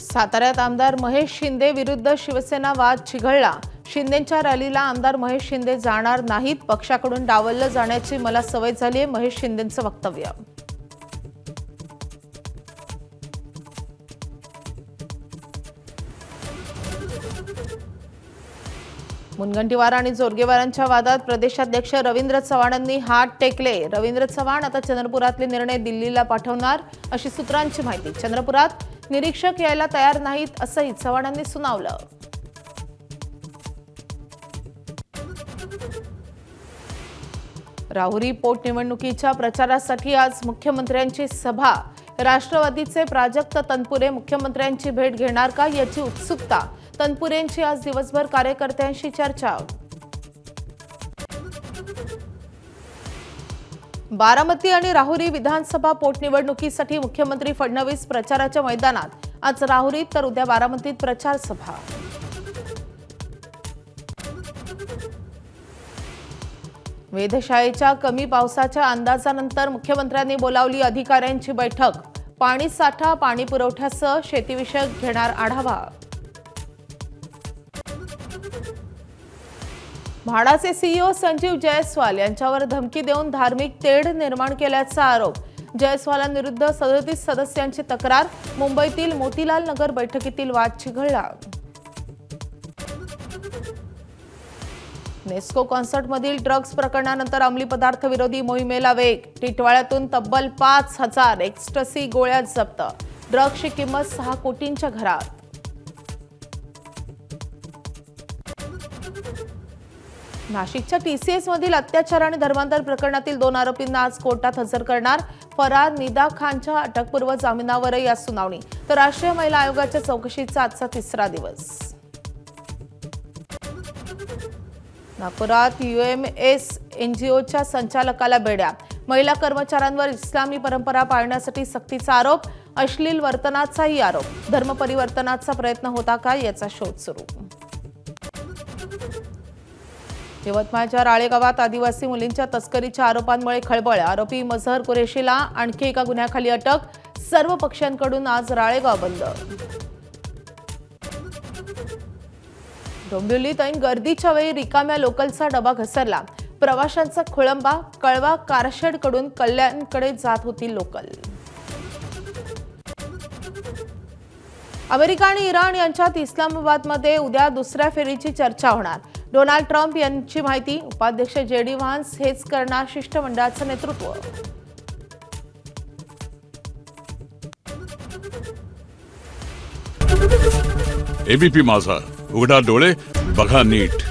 साताऱ्यात आमदार महेश शिंदे विरुद्ध शिवसेना वाद चिघळला। शिंदेंच्या रॅलीला आमदार महेश शिंदे जाणार नाहीत, पक्षाकडून डावललं जाण्याची मला सवय झाली आहे, महेश शिंदेंचं वक्तव्य। मुनगंटीवार आणि जोरगेवारांच्या वादात प्रदेशाध्यक्ष रवींद्र चव्हाणांनी हात टेकले। रवींद्र चव्हाण आता चंद्रपुरातले निर्णय दिल्लीला पाठवणार अशी सूत्रांची माहिती। चंद्रपुरात निरीक्षक यायला तयार नाहीत असंही चव्हाणांनी सुनावलं। राहुरी पोटनिवडणुकीच्या प्रचारासाठी आज मुख्यमंत्र्यांची सभा। राष्ट्रवादीचे प्राजक्त तनपुरे मुख्यमंत्र्यांची भेट घेणार का याची उत्सुकता। तनपुरेंची आज दिवसभर कार्यकर्त्यांशी चर्चा। बारामती आणि राहुरी विधानसभा पोटनिवडणुकीसाठी मुख्यमंत्री फडणवीस प्रचाराच्या मैदानात। आज राहुरीत तर उद्या बारामतीत प्रचार सभा। वेधशाळेच्या कमी पावसाच्या अंदाजानंतर मुख्यमंत्र्यांनी बोलावली अधिकाऱ्यांची बैठक। पाणी साठा, पाणी पुरवठ्यासह शेतीविषयक घेणार आढावा। म्हाडाचे सीईओ संजीव जयस्वाल यांच्यावर धमकी देऊन धार्मिक तेढ निर्माण केल्याचा आरोप। जयस्वालांविरुद्ध 37 सदस्यांची तक्रार। मुंबईतील मोतीलाल नगर बैठकीतील वाद चिघळला। नेस्को कॉन्सर्टमधील ड्रग्ज प्रकरणानंतर अंमली पदार्थ विरोधी मोहिमेला वेग। टिटवाळ्यातून तब्बल 5000 एक्स्टसी गोळ्या जप्त। ड्रग्जची किंमत 6 कोटींच्या घरात। नाशिकच्या टीसीएस मधील अत्याचार आणि धर्मांतर प्रकरणातील 2 आरोपींना आज कोर्टात हजर करणार। फरार निदा खानच्या अटकपूर्व जामिनावरही आज सुनावणी। तर राष्ट्रीय महिला आयोगाच्या चौकशीचा आजचा 3रा दिवस। नागपुरात यूएमएस एनजीओच्या संचालकाला बेड्या। महिला कर्मचाऱ्यांवर इस्लामी परंपरा पाळण्यासाठी सक्तीचा आरोप। अश्लील वर्तनाचाही आरोप। धर्मपरिवर्तनाचा प्रयत्न होता का याचा शोध सुरू। यवतमाळच्या राळेगावात आदिवासी मुलींच्या तस्करीच्या आरोपांमुळे खळबळ। आरोपी मजहर कुरेशीला आणखी एका गुन्ह्याखाली अटक। सर्व पक्षांकडून आज राळेगाव बंद। डोंबिवलीत ऐन गर्दीच्या वेळी रिकाम्या लोकलचा डबा घसरला। प्रवाशांचा खोळंबा। कळवा कारशेडकडून कल्याणकडे जात होती लोकल। अमेरिका आणि इराण यांच्यात इस्लामाबादमध्ये उद्या 2ऱ्या फेरीची चर्चा होणार। डोनाल्ड ट्रम्प यांची माहिती। उपाध्यक्ष जेडी व्हान्स हेच करणार शिष्टमंडळाचं नेतृत्व। एबीपी माझा, उघडा डोळे बघा नीट।